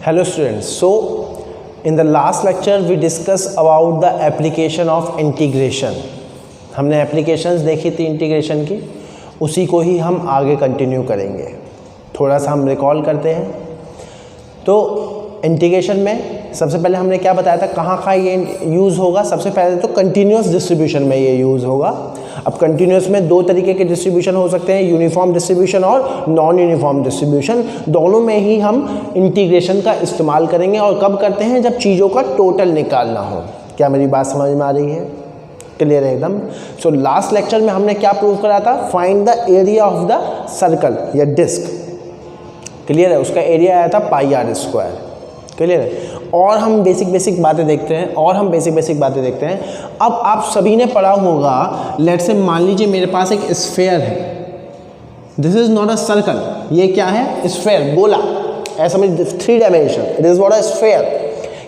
Hello students, so in the last lecture we discussed about the application of integration. हमने applications देखी थी integration की, उसी को ही हम आगे कंटिन्यू करेंगे. थोड़ा सा हम रिकॉल करते हैं. तो इंटीग्रेशन में सबसे पहले हमने क्या बताया था, कहाँ ये यूज़ होगा. सबसे पहले तो कंटिन्यूस डिस्ट्रीब्यूशन में ये यूज़ होगा. अब कंटिन्यूस में दो तरीके के डिस्ट्रीब्यूशन हो सकते हैं, यूनिफॉर्म डिस्ट्रीब्यूशन और नॉन यूनिफॉर्म डिस्ट्रीब्यूशन. दोनों में ही हम इंटीग्रेशन का इस्तेमाल करेंगे. और कब करते हैं, जब चीज़ों का टोटल निकालना हो. क्या मेरी बात समझ में आ रही है? क्लियर है एकदम. सो लास्ट लेक्चर में हमने क्या प्रूव करा था, find the area of the circle या डिस्क. क्लियर है, उसका एरिया आया था पाई आर स्क्वायर. क्लियर है. और हम बेसिक बातें देखते हैं. अब आप सभी ने पढ़ा होगा, लेट्स से मान लीजिए मेरे पास एक स्फेयर है. This is not a circle. ये क्या है? स्फेयर, गोला. ऐसा समझ, 3 dimension. It is not a sphere.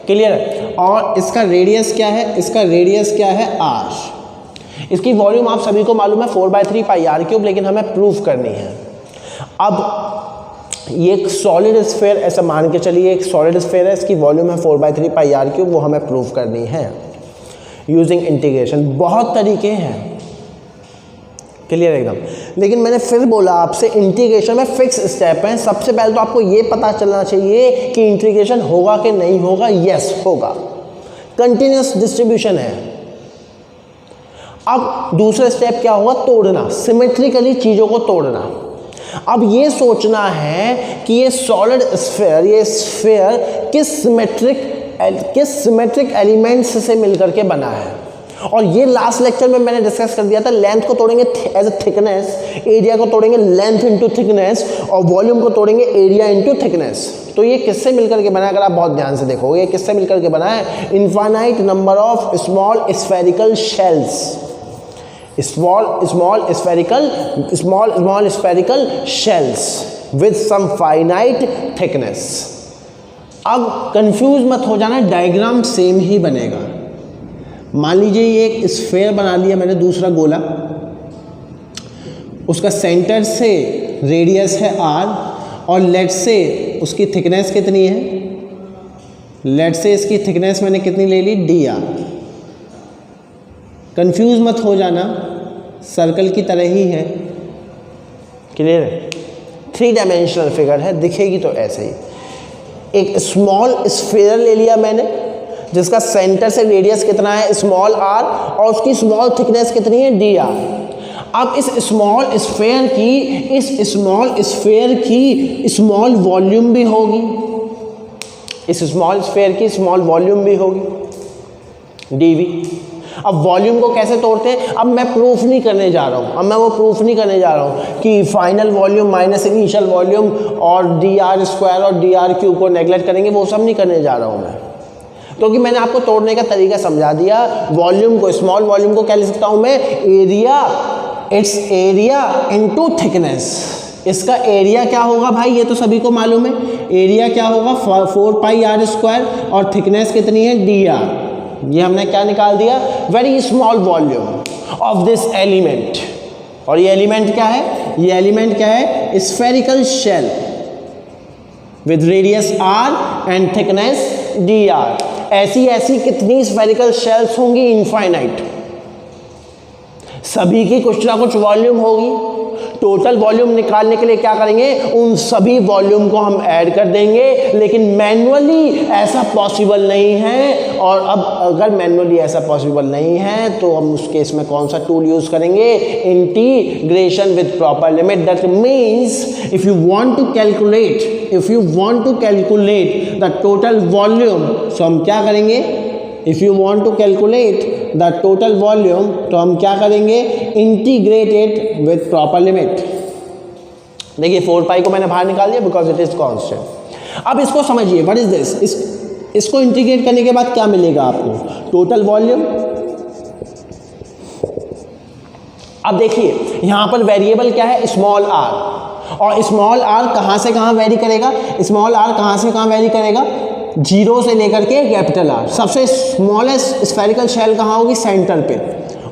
Clear है. और इसका रेडियस क्या है? इसका रेडियस क्या है? आर. इसकी वॉल्यूम आप सभी को मालूम है 4/3 पाई आर क्यूब, लेकिन हमें प्रूफ करनी है. अब ये एक सॉलिड स्फेयर, ऐसा मान के चलिए एक सॉलिड स्फेयर है, इसकी वॉल्यूम है 4/3 पाई आर क्यूब. वो हमें प्रूव करनी है यूजिंग इंटीग्रेशन. बहुत तरीके हैं. क्लियर एकदम. लेकिन मैंने फिर बोला आपसे, इंटीग्रेशन में फिक्स स्टेप हैं. सबसे पहले तो आपको ये पता चलना चाहिए कि इंटीग्रेशन होगा कि नहीं होगा. यस होगा. कंटिन्यूस डिस्ट्रीब्यूशन है. अब दूसरा स्टेप क्या होगा? तोड़ना, सिमेट्रिकली चीज़ों को तोड़ना. अब ये सोचना है कि ये सॉलिड स्फेयर, ये स्फेयर किस सिमेट्रिक एलिमेंट्स से मिलकर के बना है. और ये लास्ट लेक्चर में मैंने डिस्कस कर दिया था. लेंथ को तोड़ेंगे एज अ थिकनेस, एरिया को तोड़ेंगे लेंथ इनटू थिकनेस, और वॉल्यूम को तोड़ेंगे एरिया इनटू थिकनेस. तो ये किससे मिलकर के बना है? अगर आप बहुत ध्यान से देखोगे, ये किससे मिलकर के बना है? Infinite number of small spherical shells. small spherical shells with some finite thickness. अब कंफ्यूज मत हो जाना, डायग्राम सेम ही बनेगा. मान लीजिए ये एक स्फेयर बना लिया मैंने, दूसरा गोला. उसका सेंटर से रेडियस है r, और लेट से उसकी थिकनेस कितनी है? लेट से इसकी थिकनेस मैंने कितनी ले ली? dr. कंफ्यूज मत हो जाना, सर्कल की तरह ही है. क्लियर है. 3 डायमेंशनल फिगर है, दिखेगी तो ऐसे ही. एक स्मॉल स्फेयर ले लिया मैंने, जिसका सेंटर से रेडियस कितना है? स्मॉल r, और उसकी स्मॉल थिकनेस कितनी है? dr. अब इस स्मॉल स्फेयर की स्मॉल वॉल्यूम भी होगी. इस स्मॉल स्फेयर की स्मॉल वॉल्यूम भी होगी, dv. अब वॉल्यूम को कैसे तोड़ते हैं? अब मैं प्रूफ नहीं करने जा रहा हूँ. कि final volume minus initial volume और dr स्क्वायर और dr क्यूब को नेगलेक्ट करेंगे, वो सब नहीं करने जा रहा हूँ मैं, क्योंकि मैंने आपको तोड़ने का तरीका समझा दिया. वॉल्यूम को, स्मॉल वॉल्यूम को क्या लिख सकता हूँ मैं? Area, it's area into thickness. इसका एरिया क्या होगा भाई? ये तो सभी को मालूम है. एरिया क्या होगा? 4 पाई आर स्क्वायर, और थिकनेस कितनी है? dr. ये हमने क्या निकाल दिया? Very small volume of this element. और ये एलिमेंट क्या है? ये एलिमेंट क्या है? Spherical shell with radius r and thickness dr. ऐसी कितनी स्फेरिकल शेल्स होंगी? इनफाइनाइट. सभी की कुछ ना कुछ वॉल्यूम होगी. टोटल वॉल्यूम निकालने के लिए क्या करेंगे? उन सभी वॉल्यूम को हम ऐड कर देंगे. लेकिन मैन्युअली ऐसा पॉसिबल नहीं है. और अब अगर मैन्युअली ऐसा पॉसिबल नहीं है, तो हम उस केस में कौन सा टूल यूज करेंगे? Integration with proper limit. That means if you want to calculate the total volume, so हम क्या करेंगे? If you want to calculate the total volume, तो हम क्या करेंगे? Integrate it with proper limit. देखिए 4 पाई को मैंने बाहर निकाल दिया बिकॉज इट इज कांस्टेंट. अब इसको समझिए, व्हाट इज दिस? इसको इंटीग्रेट करने के बाद क्या मिलेगा आपको? Total volume. अब देखिए यहां पर वेरिएबल क्या है? Small r. और स्मॉल r कहां से कहां वेरी करेगा? स्मॉल r कहां से कहां वेरी करेगा? 0 से लेकर के कैपिटल R. सबसे स्मॉलेस्ट स्फेरिकल शेल कहाँ होगी? सेंटर पे.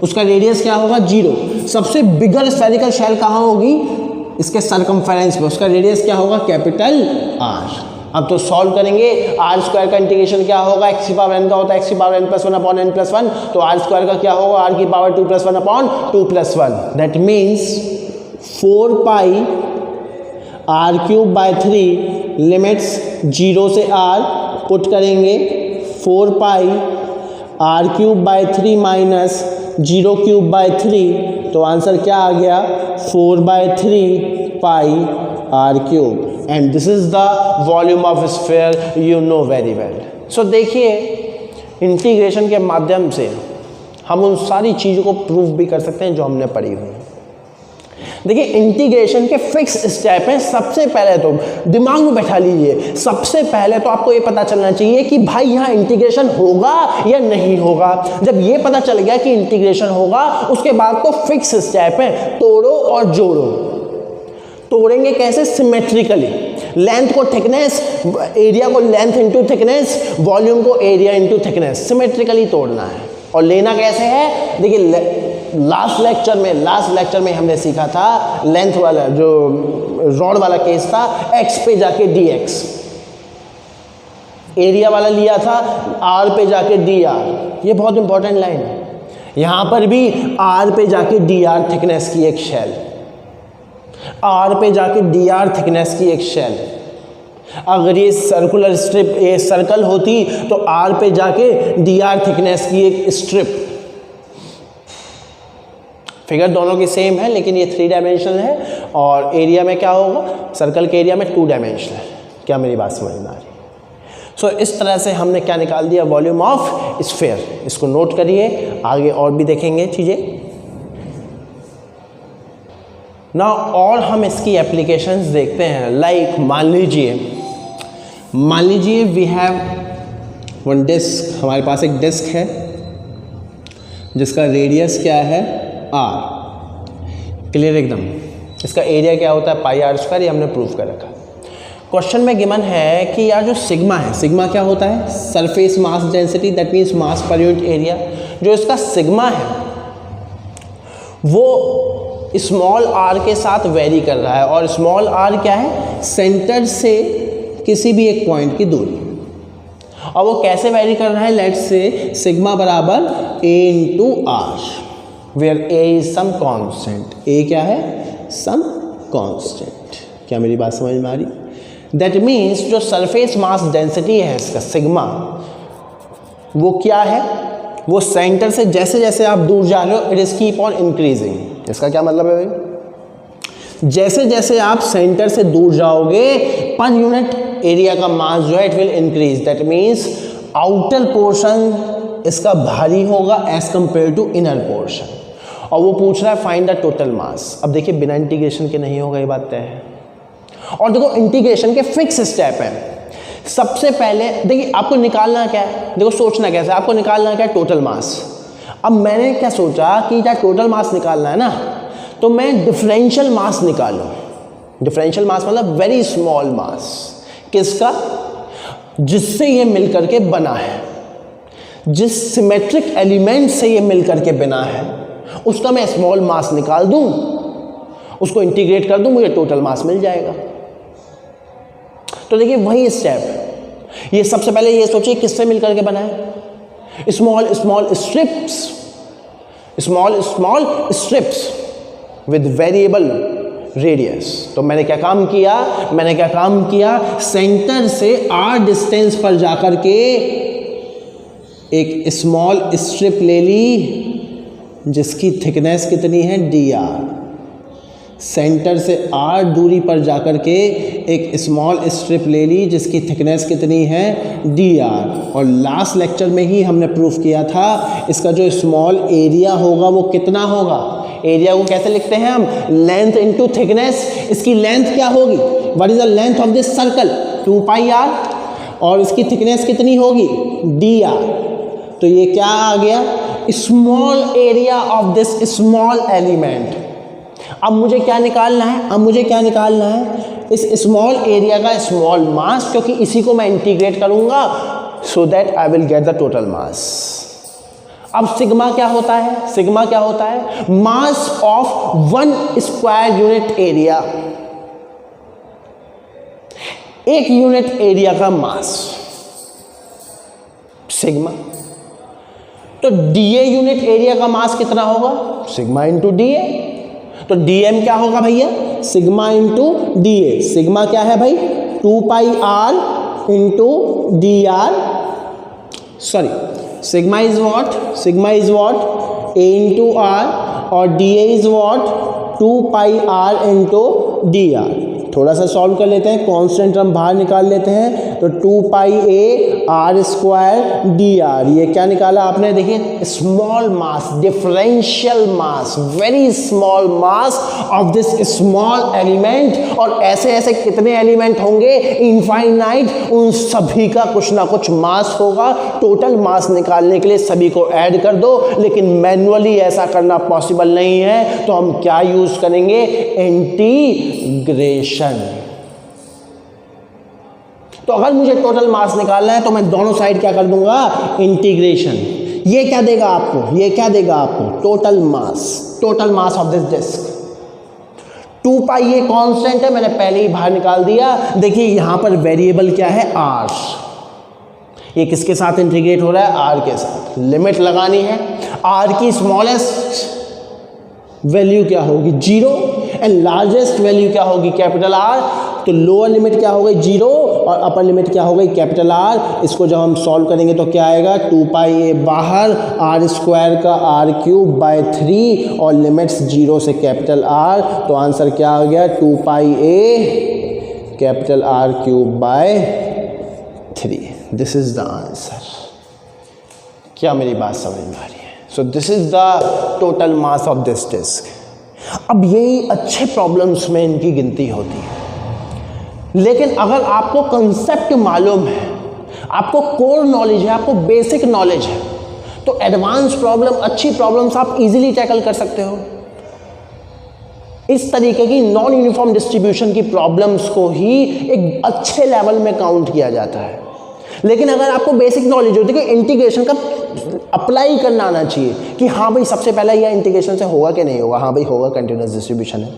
उसका रेडियस क्या होगा? 0. सबसे बिगर स्फेरिकल शेल कहाँ होगी? इसके सरकमफेरेंस पे. उसका रेडियस क्या होगा? Capital R. अब तो सॉल्व करेंगे, आर स्क्वायर का इंटीग्रेशन क्या होगा, एक्स की पावर एन का होता है, एक्स की power N plus one upon N plus one, तो आर स्क्वायर का क्या होगा, आर की power two plus one upon two plus one, that means 4 pi R cube by 3, limits 0 से आर पुट करेंगे, 4 pi R cube by 3 minus 0 cube by 3, तो answer क्या आ गया, 4 by 3 pi R cube, and this is the volume of sphere, you know very well. So देखिए, integration के माध्यम से हम उन सारी चीज़ों को प्रूव भी कर सकते हैं जो हमने पढ़ी हुई। देखिए, इंटीग्रेशन के फिक्स स्टेप हैं। सबसे पहले तो दिमाग में बैठा लीजिए, सबसे पहले तो आपको ये पता चलना चाहिए कि भाई यहाँ इंटीग्रेशन होगा या नहीं होगा। जब ये पता चल गया कि इंटीग्रेशन होगा, उसके बाद तो फिक्स स्टेप है, तोड़ो और जोड़ो। तोड़ेंगे कैसे, सिमेट्रिकली, लेंथ को थिकनेस, एरिया को लेंथ इंटू थिकनेस, वॉल्यूम को एरिया इंटू थिकनेस, सिमेट्रिकली तोड़ना है। और लेना कैसे है, देखिए लास्ट लेक्चर में हमने सीखा था, लेंथ वाला जो रॉड वाला केस था, x पे जाके dx, एरिया वाला लिया था r पे जाके dr, ये बहुत इंपॉर्टेंट लाइन है। यहां पर भी r पे जाके dr थिकनेस की एक शेल, r पे जाके dr थिकनेस की एक शेल। अगर ये सर्कुलर स्ट्रिप, ये सर्कल होती तो r पे जाके dr थिकनेस की एक स्ट्रिप। फिगर दोनों की सेम है, लेकिन ये 3 डायमेंशनल है, और एरिया में क्या होगा, सर्कल के एरिया में 2 डायमेंशनल है। क्या मेरी बात समझ में आ रही है? सो इस तरह से हमने क्या निकाल दिया, वॉल्यूम ऑफ स्फीयर। इसको नोट करिए, आगे और भी देखेंगे चीज़ें ना, और हम इसकी एप्लीकेशंस देखते हैं। लाइक मान लीजिए वी हैव वन डिस्क, हमारे पास एक डिस्क है जिसका रेडियस क्या है, r, क्लियर एकदम। इसका एरिया क्या होता है, पाई आर स्क्वायर, ये हमने प्रूव कर रखा। क्वेश्चन में गिवन है कि यार जो सिग्मा है, सिग्मा क्या होता है, surface mass density, that means mass per unit area. जो इसका सिग्मा है वो स्मॉल r के साथ वेरी कर रहा है, और स्मॉल r क्या है, सेंटर से किसी भी एक पॉइंट की दूरी। और वो कैसे वेरी कर रहा है, लेट्स से सिग्मा बराबर a into r, where a is some constant. a क्या है, सम कांस्टेंट। क्या मेरी बात समझ में आ रही? दैट मीन्स जो सरफेस मास डेंसिटी है इसका सिग्मा, वो क्या है, वो सेंटर से जैसे जैसे आप दूर जा रहे हो, it is keep on increasing. इसका क्या मतलब है भाई, जैसे जैसे आप सेंटर से दूर जाओगे, पर यूनिट एरिया का मास जो है it will increase. That means outer portion इसका भारी होगा as compare to inner portion. और वो पूछ रहा है फाइंड द टोटल मास। अब देखिए बिना इंटीग्रेशन के नहीं होगा, ये बात तय है। और देखो इंटीग्रेशन के फिक्स स्टेप हैं। सबसे पहले देखिए आपको निकालना क्या है, देखो सोचना कैसे, आपको निकालना क्या है, टोटल मास। अब मैंने क्या सोचा कि क्या टोटल मास निकालना है ना, तो मैं डिफरेंशियल मास निकालूं। डिफरेंशियल मास मतलब वेरी स्मॉल मास, किसका, जिससे ये मिलकर के बना है, जिस सिमेट्रिक एलिमेंट से ये मिलकर के बना है, उसका मैं स्मॉल मास निकाल दूं, उसको इंटीग्रेट कर दूं, मुझे टोटल मास मिल जाएगा। तो देखिए वही स्टेप है। ये सबसे पहले ये सोचिए किससे मिलकर के बना है, small small strips, small small strips with variable radius. तो मैंने क्या काम किया, सेंटर से r डिस्टेंस पर जाकर के एक स्मॉल स्ट्रिप ले ली जिसकी थिकनेस कितनी है, dr। सेंटर से r दूरी पर जाकर के एक स्मॉल स्ट्रिप ले ली जिसकी थिकनेस कितनी है, dr। और लास्ट लेक्चर में ही हमने प्रूफ किया था इसका जो स्मॉल एरिया होगा वो कितना होगा। एरिया को कैसे लिखते हैं हम, लेंथ इनटू थिकनेस। इसकी लेंथ क्या होगी, what is the length of this circle, 2 pi r, और इसकी थिकनेस कितनी होगी, dr। तो ये क्या आ गया, small area of this small element. अब मुझे क्या निकालना है, इस स्मॉल एरिया का स्मॉल मास, क्योंकि इसी को मैं इंटीग्रेट करूंगा so that I will get the total मास। अब सिग्मा क्या होता है, mass of 1 square unit area. एक यूनिट एरिया का मास सिग्मा, तो डीए यूनिट एरिया का मास कितना होगा, सिग्मा इंटू डीए। तो डीएम क्या होगा भैया, सिग्मा इंटू डीए। सिग्मा क्या है भाई, 2 pi R into D R, sorry sigma is what A into R और DA is what 2 pi R into D R. थोड़ा सा सॉल्व कर लेते हैं, कांस्टेंट हम बाहर निकाल लेते हैं, तो 2 pi A R square D R, ये क्या निकाला आपने, देखिए small mass, differential mass, very small mass of this small element. और ऐसे ऐसे कितने एलिमेंट होंगे इनफाइनाइट, उन सभी का कुछ ना कुछ मास होगा। टोटल मास निकालने के लिए सभी को ऐड कर दो, लेकिन मैन्युअली ऐसा करना पॉसिबल नहीं है, तो हम क्या यूज करेंगे, इंटीग्रेशन। तो अगर मुझे टोटल मास निकालना है तो मैं दोनों साइड क्या कर दूंगा, इंटीग्रेशन। ये क्या देगा आपको, ये क्या देगा आपको, total mass of this disc. 2 pi ये कांस्टेंट है, मैंने पहले ही बाहर निकाल दिया। देखिए यहां पर वेरिएबल क्या है, आर। ये किसके साथ इंटीग्रेट हो रहा है, आर के साथ। लिमिट लगानी है, आर की स्मॉलेस्ट वैल्यू क्या होगी, 0 एंड लार्जेस्ट वैल्यू क्या होगी, कैपिटल आर। तो लोअर लिमिट क्या हो गई, 0 और अपर लिमिट क्या हो गई, कैपिटल आर। इसको जब हम सॉल्व करेंगे तो क्या आएगा, 2 पाई ए बाहर, आर स्क्वायर का आर क्यूब बाय 3 और लिमिट्स 0 से कैपिटल आर। तो आंसर क्या आ गया, 2 pi A capital R cube by 3। This is the answer. क्या मेरी बात समझ में आ रही है? So this is the total mass of this disc. अब यही अच्छे प्रॉब्लम्स में इनकी गिनती होती है, लेकिन अगर आपको कंसेप्ट मालूम है, आपको कोर नॉलेज है, आपको बेसिक नॉलेज है, तो एडवांस प्रॉब्लम, अच्छी प्रॉब्लम्स आप इजीली टैकल कर सकते हो। इस तरीके की नॉन यूनिफॉर्म डिस्ट्रीब्यूशन की प्रॉब्लम्स को ही एक अच्छे लेवल में काउंट किया जाता है। लेकिन अगर आपको बेसिक नॉलेज होती है कि इंटीग्रेशन का अप्लाई करना आना चाहिए कि हाँ भाई सबसे पहले यह इंटीग्रेशन से होगा कि नहीं होगा, हाँ भाई होगा, कंटिन्यूअस डिस्ट्रीब्यूशन है।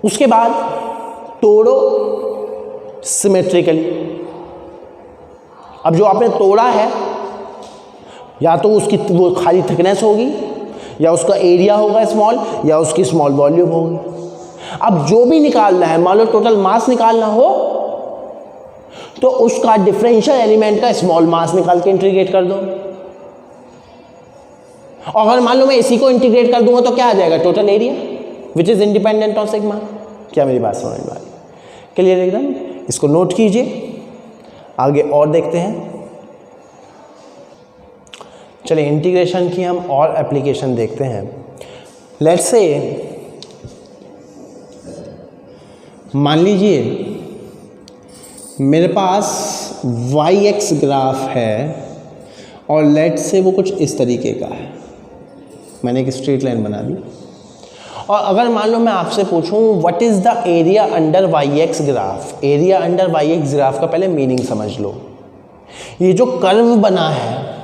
उसके बाद तोड़ो सिमेट्रिकली। अब जो आपने तोड़ा है, या तो उसकी वो खाली थिकनेस होगी, या उसका एरिया होगा स्मॉल, या उसकी स्मॉल वॉल्यूम होगी। अब जो भी निकालना है, मान लो टोटल मास निकालना हो, तो उसका डिफरेंशियल एलिमेंट का स्मॉल मास निकाल के इंटीग्रेट कर दो। और अगर मान लो मैं इसी को इंटीग्रेट कर दूंगा तो क्या आ जाएगा, total area which is independent of sigma. क्या मेरी बात समझ में आ रही है? क्लियर एकदम? इसको नोट कीजिए, आगे और देखते हैं। चलिए इंटीग्रेशन की हम और एप्लीकेशन देखते हैं। लेट्स से मान लीजिए मेरे पास y-x ग्राफ है और लेट्स से वो कुछ इस तरीके का है। मैंने एक स्ट्रेट लाइन बना दी, और अगर मान लो मैं आपसे पूछूं what is the area under y-x graph. Area under y-x graph का पहले मीनिंग समझ लो। ये जो कर्व बना है,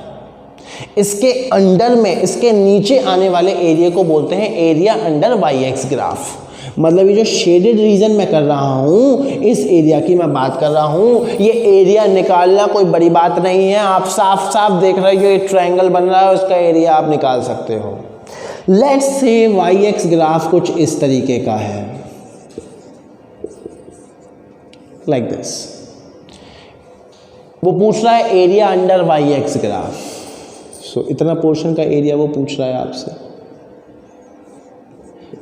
इसके अंडर में, इसके नीचे आने वाले एरिया को बोलते हैं एरिया अंडर y-x ग्राफ। मतलब ये जो शेडेड रीजन मैं कर रहा हूँ, इस एरिया की मैं बात कर रहा हूँ। ये एरिया निकालना कोई बड़ी बात नहीं है, आप साफ साफ देख रहे हो ये ट्रायंगल बन रहा है, उसका एरिया आप निकाल सकते हो। लेट्स से y-x ग्राफ कुछ इस तरीके का है, लाइक दिस। वो पूछ रहा है एरिया अंडर y-x ग्राफ। सो इतना पोर्शन का एरिया वो पूछ रहा है आपसे।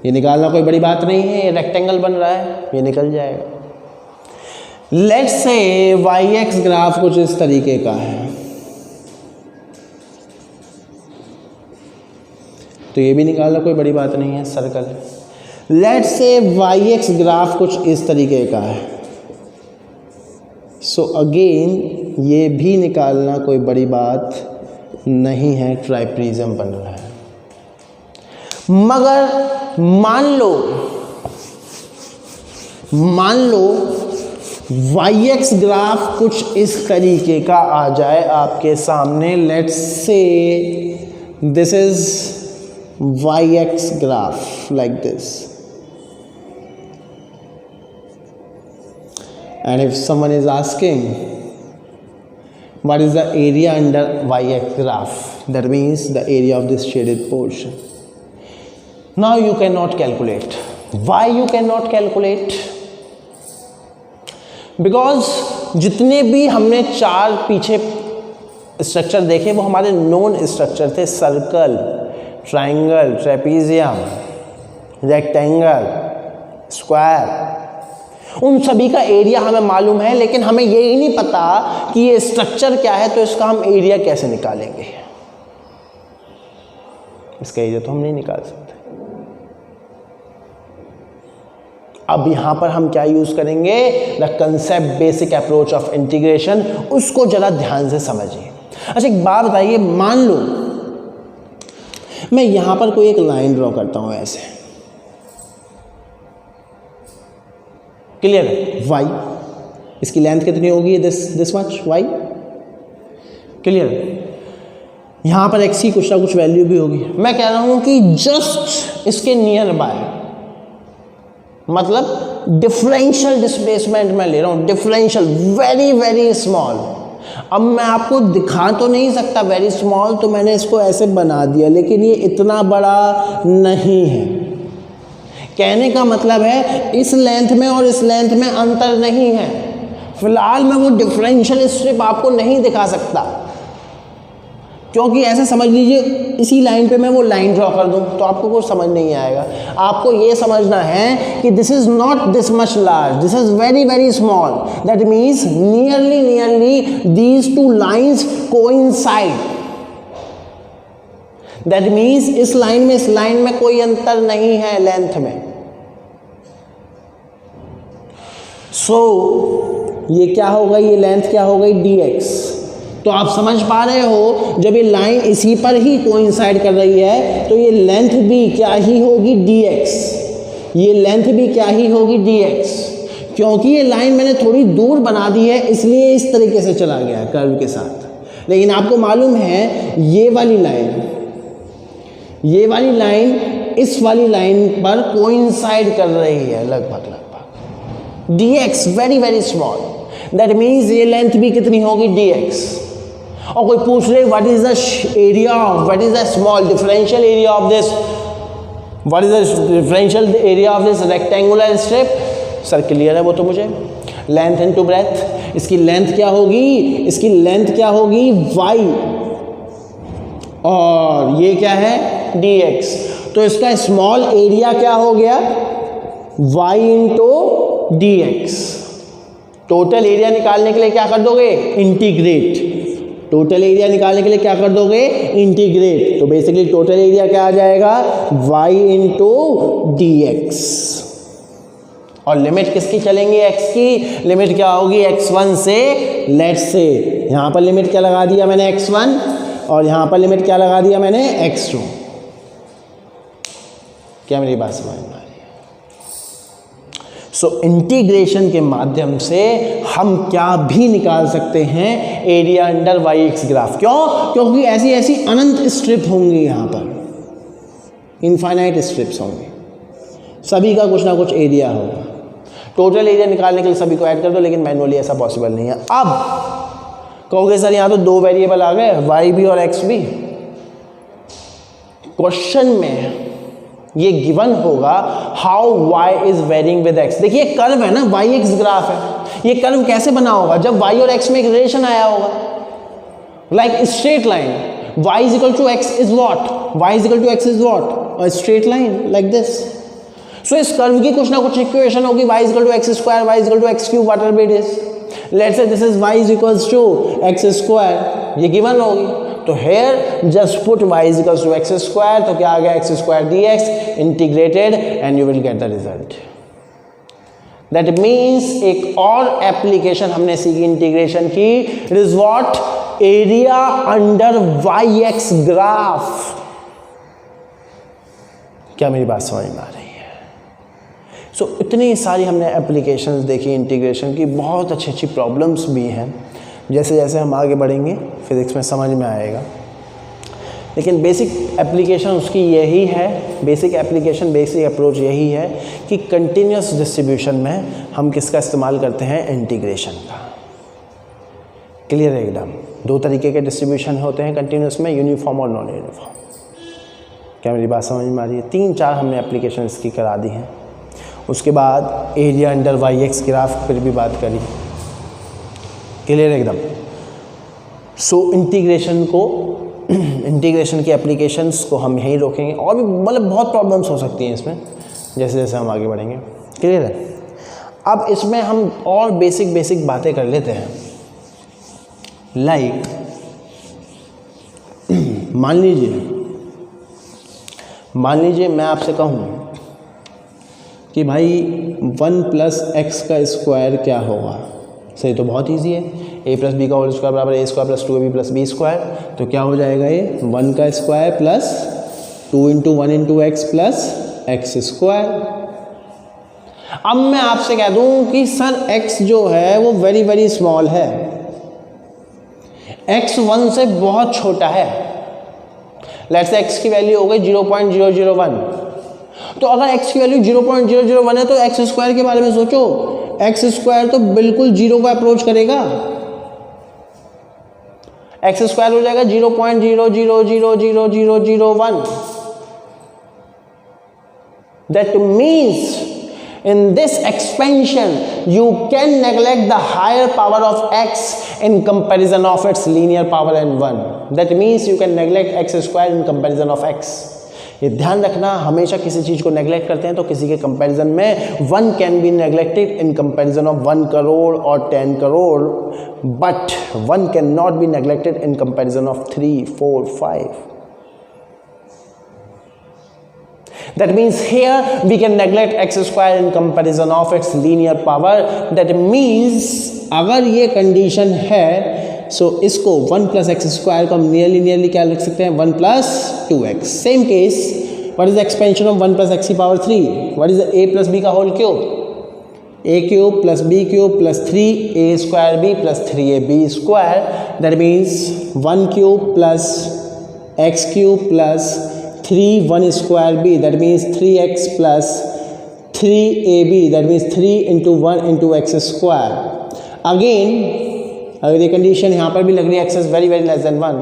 ये निकालना कोई बड़ी बात नहीं है, ये रेक्टेंगल बन रहा है, ये निकल जाएगा। लेट्स से y-x ग्राफ कुछ इस तरीके का है, तो ये भी निकालना कोई बड़ी बात नहीं है, circle. Let's say y-x graph कुछ इस तरीके का है, सो अगेन ये भी निकालना कोई बड़ी बात नहीं है, ट्राइप्रिज्म बन रहा है। मगर मान लो y-x ग्राफ कुछ इस तरीके का आ जाए आपके सामने। Let's say this is y-x graph like this. And if someone is asking what is the area under y-axis graph, that means the area of this shaded portion. Now you cannot calculate. Why you cannot calculate? Because जितने भी हमने चार पीछे structure देखे वो हमारे known structure थे. Circle, triangle, trapezium, rectangle, square, उन सभी का एरिया हमें मालूम है, लेकिन हमें ये ही नहीं पता कि ये स्ट्रक्चर क्या है, तो इसका हम एरिया कैसे निकालेंगे. इसका एरिया तो हम नहीं निकाल सकते. अब यहां पर हम क्या यूज करेंगे? The concept basic approach of integration. उसको जरा ध्यान से समझिए. अच्छा एक बात बताइए, मान लो मैं यहां पर कोई एक लाइन ड्रॉ करता हूं ऐसे, क्लियर है? y, इसकी लेंथ कितनी होगी? दिस मच y, क्लियर है? यहां पर x की कुछ ना कुछ वैल्यू भी होगी. मैं कह रहा हूं कि जस्ट इसके नियर बाय, मतलब डिफरेंशियल डिस्प्लेसमेंट मैं ले रहा हूं, डिफरेंशियल, वेरी वेरी स्मॉल. अब मैं आपको दिखा तो नहीं सकता वेरी स्मॉल, तो मैंने इसको ऐसे बना दिया, लेकिन ये इतना बड़ा नहीं है. कहने का मतलब है इस लेंथ में और इस लेंथ में अंतर नहीं है. फिलहाल मैं वो डिफरेंशियल स्ट्रिप आपको नहीं दिखा सकता, क्योंकि ऐसे समझ लीजिए इसी लाइन पे मैं वो लाइन ड्रॉ कर दूं तो आपको कुछ समझ नहीं आएगा. आपको ये समझना है कि this is not this much large, this is very very small. That means nearly these two lines coincide. That means इस लाइन में इस लाइन में कोई अंतर नहीं है लेंथ में. सो ये क्या हो गई? ये लेंथ क्या हो गई? dx. तो आप समझ पा रहे हो, जब ये लाइन इसी पर ही कोइंसाइड कर रही है तो ये लेंथ भी क्या ही होगी? dx. ये लेंथ भी क्या ही होगी? dx. क्योंकि ये लाइन मैंने थोड़ी दूर बना दी है, इसलिए इस तरीके से चला गया कर्व के साथ. लेकिन आपको मालूम है ये वाली लाइन इस वाली लाइन पर कोइंसाइड कर रही है लगभग. dx very very small. That means ये लेंथ भी कितनी होगी? dx. और कोई पूछ ले what is the area of, what is the small differential area of this, what is the differential area of this rectangular strip. Sir clear है वो तो मुझे. Length into breadth. इसकी लेंथ क्या होगी? इसकी लेंथ क्या होगी? y. और ये क्या है? dx. तो इसका स्मॉल एरिया क्या हो गया? y into dx. Total area निकालने के लिए क्या कर दोगे? इंटीग्रेट. टोटल एरिया निकालने के लिए क्या कर दोगे? इंटीग्रेट. तो बेसिकली टोटल एरिया क्या आ जाएगा? y into dx. और लिमिट किसकी चलेंगी? x की. लिमिट क्या होगी? x1 से, लेट से यहां पर लिमिट क्या लगा दिया मैंने? x1. और यहां पर लिमिट क्या लगा दिया मैंने? x2. क्या मेरी बात समझ में आ रही है? सो इंटीग्रेशन के माध्यम से हम क्या भी निकाल सकते हैं area under y x graph. क्यों? क्योंकि ऐसी ऐसी अनंत स्ट्रिप होंगी, यहाँ पर इनफाइनाइट स्ट्रिप्स होंगी, सभी का कुछ ना कुछ एरिया होगा. टोटल एरिया निकालने के लिए सभी को ऐड कर दो, लेकिन मैनुअली ऐसा पॉसिबल नहीं है. अब कहोगे सर यहाँ तो दो वेरिएबल आ गए, वाई भी और एक्स भी. क्वेश्चन में ये गिवन होगा how y is varying with x. देखिए कर्व है ना, y x ग्राफ है. ये कर्व कैसे बना होगा? जब y और x में एक रिलेशन आया होगा, like straight line. y is equal to x is what? y is equal to x is what? A straight line like this. So इस कर्व की कुछ ना कुछ इक्वेशन होगी. y is equal to x square, y is equal to X cube, whatever it is. Let's say this is y is equals to x square. ये given होगी. तो here just put y is equals to x square. तो क्या आ गया? X square dx integrated and you will get the result. That means एक और application हमने सीखी इंटीग्रेशन की. It is what? Area under y x graph. क्या मेरी बात समझ में आ रही है? सो इतनी सारी हमने एप्लीकेशंस देखी इंटीग्रेशन की. बहुत अच्छी अच्छी प्रॉब्लम्स भी हैं. जैसे जैसे हम आगे बढ़ेंगे फिजिक्स में समझ में आएगा. लेकिन बेसिक एप्लीकेशन उसकी यही है, बेसिक एप्लीकेशन, बेसिक अप्रोच यही है कि कंटिन्यूस डिस्ट्रीब्यूशन में हम किसका इस्तेमाल करते हैं, इंटीग्रेशन का। क्लियर है एकदम। दो तरीके के डिस्ट्रीब्यूशन होते हैं कंटिन्यूस में, यूनिफॉर्म और नॉन यूनिफॉर्म। क्या मेरी बात समझ में आ रही है? 3-4 हमने एप्लीकेशन इसकी करा दी हैं। उसके बाद area under y x graph पर भी बात करी। क्लियर है एकदम। सो इंटीग्रेशन की एप्लीकेशंस को हम यहीं रोकेंगे, और भी मतलब बहुत प्रॉब्लम्स हो सकती हैं इसमें जैसे जैसे हम आगे बढ़ेंगे। क्लियर है। अब इसमें हम और बेसिक बातें कर लेते हैं। लाइक मान लीजिए मैं आपसे कहूँ कि भाई 1 + x का स्क्वायर क्या होगा। सही, तो बहुत ईजी है। a + b का होल स्क्वायर बराबर a² + 2ab + b स्क्वायर। तो क्या हो जाएगा ये 1 का square plus 2 × 1 × x plus x square. अब मैं आपसे कह दूं कि सर x जो है वो वेरी वेरी स्मॉल है, x 1 से बहुत छोटा है। लेट्स से x की वैल्यू हो गई 0.001। तो अगर x की वैल्यू 0.001 है तो x स्क्वायर के बारे में सोचो। x स्क्वायर तो बिल्कुल 0 को अप्रोच करेगा। x स्क्वायर हो जाएगा 0.000001। That means in this expansion you can neglect the higher power of x in comparison of its linear power n1. That means you can neglect x square in comparison of x. ये ध्यान रखना, हमेशा किसी चीज़ को neglect करते हैं तो किसी के कंपैरिजन में 1 can be neglected in comparison of 1 crore और 10 crore, but 1 can not be neglected in comparison of 3, 4, 5. That means here we can neglect x square in comparison of its linear power. That means अगर ये condition है सो इसको 1 + x square को हम nearly क्या लिख सकते हैं, 1 + 2x. Same case, what is the expansion of 1 + x की power 3? What is the a + b का whole cube? a³ + b³ + 3a² b + 3ab square. That means 1³ + x³ + 3 1 square b, that means 3x plus 3ab, that means 3 × 1 × x square. Again, अगर ये condition यहाँ पर भी लग रही है x is very very less than 1,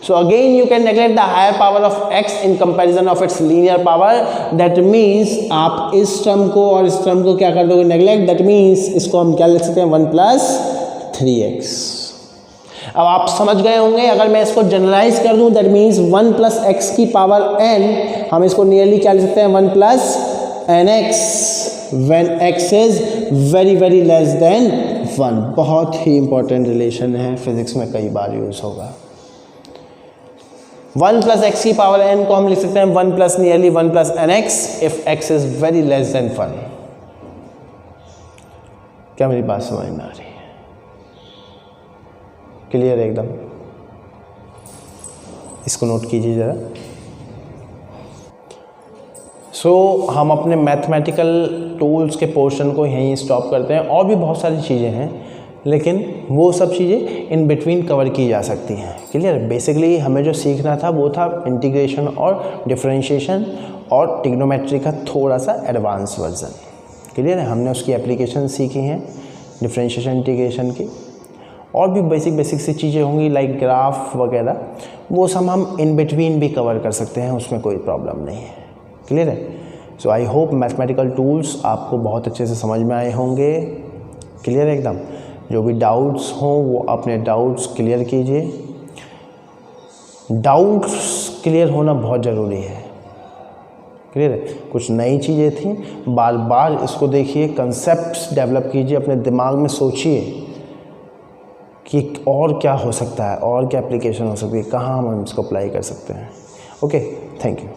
so again you can neglect the higher power of x in comparison of its linear power. That means आप इस टर्म को और इस टर्म को क्या कर दोगे, नेगलेक्ट. That means इसको हम क्या लिख सकते हैं, 1 + 3x. अब आप समझ गए होंगे, अगर मैं इसको जनरलाइज कर दूं दैट मीन्स 1 + x की पावर n, हम इसको नियरली क्या लिख सकते हैं, 1 + nx when x is very very less than 1. बहुत ही इंपॉर्टेंट रिलेशन है, फिजिक्स में कई बार यूज होगा. 1 + x की पावर n को हम लिख सकते हैं 1 + nearly 1 + nx if x is very less than 1. क्या मेरी बात समझ में आ रही है? क्लियर है एकदम. इसको नोट कीजिए ज़रा. हम अपने मैथमेटिकल टूल्स के पोर्शन को यहीं स्टॉप करते हैं. और भी बहुत सारी चीज़ें हैं, लेकिन वो सब चीज़ें इन बिटवीन कवर की जा सकती हैं. क्लियर. बेसिकली हमें जो सीखना था वो था इंटीग्रेशन और डिफरेंशिएशन और ट्रिग्नोमेट्री का थोड़ा सा एडवांस वर्जन. क्लियर है. हमने उसकी एप्लीकेशन सीखी हैं डिफरेंशिएशन इंटीग्रेशन की. और भी बेसिक सी चीज़ें होंगी लाइक ग्राफ वगैरह, वो सब हम इन बिटवीन भी कवर कर सकते हैं, उसमें कोई प्रॉब्लम नहीं है. क्लियर है. सो आई होप मैथमेटिकल टूल्स आपको बहुत अच्छे से समझ में आए होंगे. क्लियर है एकदम. जो भी डाउट्स हों वो अपने डाउट्स क्लियर कीजिए. डाउट्स क्लियर होना बहुत ज़रूरी है. क्लियर है. कुछ नई चीज़ें थी, बार बार इसको देखिए, कंसेप्ट्स डेवलप कीजिए, अपने दिमाग में सोचिए कि और क्या हो सकता है, और क्या एप्लीकेशन हो सकती है, कहाँ हम इसको अप्लाई कर सकते हैं. Okay, thank you.